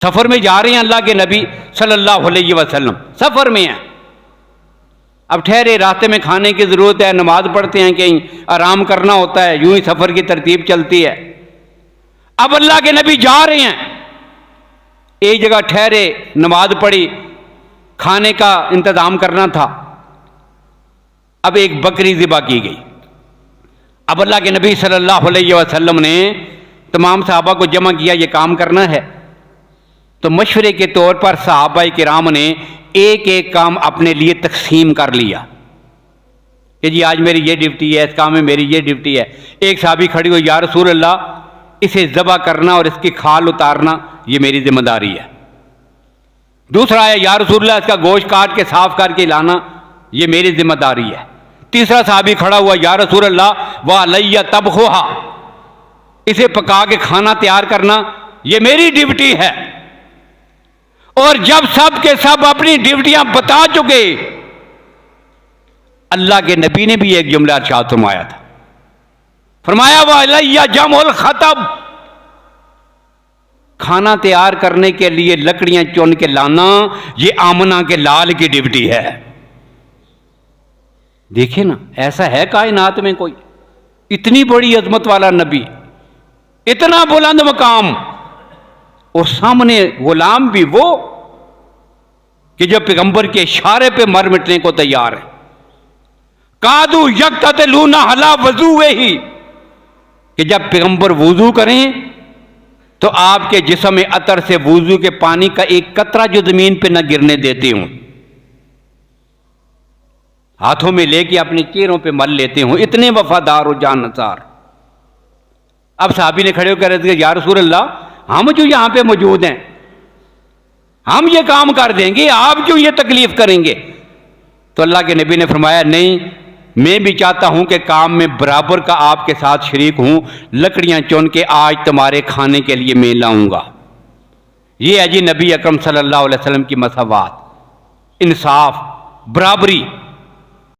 سفر میں جا رہے ہیں اللہ کے نبی صلی اللہ علیہ وسلم، سفر میں ہیں، اب ٹھہرے، راستے میں کھانے کی ضرورت ہے، نماز پڑھتے ہیں، کہیں آرام کرنا ہوتا ہے، یوں ہی سفر کی ترتیب چلتی ہے۔ اب اللہ کے نبی جا رہے ہیں، ایک جگہ ٹھہرے، نماز پڑھی، کھانے کا انتظام کرنا تھا، اب ایک بکری ذبح کی گئی۔ اب اللہ کے نبی صلی اللہ علیہ وسلم نے تمام صحابہ کو جمع کیا، یہ کام کرنا ہے، تو مشورے کے طور پر صحابہ کرام نے ایک ایک کام اپنے لیے تقسیم کر لیا کہ جی آج میری یہ ڈیوٹی ہے، اس کام میں میری یہ ڈیوٹی ہے۔ ایک صحابی کھڑی ہوئی، یا رسول اللہ اسے ذبح کرنا اور اس کی کھال اتارنا یہ میری ذمہ داری ہے۔ دوسرا ہے، یا رسول اللہ اس کا گوشت کاٹ کے صاف کر کے لانا یہ میری ذمہ داری ہے۔ تیسرا صحابی کھڑا ہوا، یا رسول اللہ وعلیہ طبخھا، اسے پکا کے کھانا تیار کرنا یہ میری ڈیوٹی ہے۔ اور جب سب کے سب اپنی ڈیوٹیاں بتا چکے، اللہ کے نبی نے بھی ایک جملہ ارشاد فرمایا تھا، فرمایا وعلیہ جمع الخطب، کھانا تیار کرنے کے لیے لکڑیاں چن کے لانا یہ آمنہ کے لال کی ڈیوٹی ہے۔ دیکھیں نا، ایسا ہے کائنات میں کوئی اتنی بڑی عظمت والا نبی، اتنا بلند مقام، اور سامنے غلام بھی وہ کہ جو پیغمبر کے اشارے پہ مر مٹنے کو تیار ہے۔ قادو یقتتلون علی وضوئہ، کہ جب پیغمبر وضو کریں تو آپ کے جسم عطر سے وضو کے پانی کا ایک قطرہ جو زمین پہ نہ گرنے دیتے ہوں، ہاتھوں میں لے کے اپنے چہروں پہ مل لیتے ہوں، اتنے وفادار و جان نثار۔ اب صحابی نے کھڑے ہو کر کہ یا رسول اللہ ہم جو یہاں پہ موجود ہیں ہم یہ کام کر دیں گے، آپ کیوں یہ تکلیف کریں گے؟ تو اللہ کے نبی نے فرمایا نہیں، میں بھی چاہتا ہوں کہ کام میں برابر کا آپ کے ساتھ شریک ہوں، لکڑیاں چن کے آج تمہارے کھانے کے لیے میں لاؤں گا۔ یہ ہے جی نبی اکرم صلی اللہ علیہ وسلم کی مساوات، انصاف، برابری۔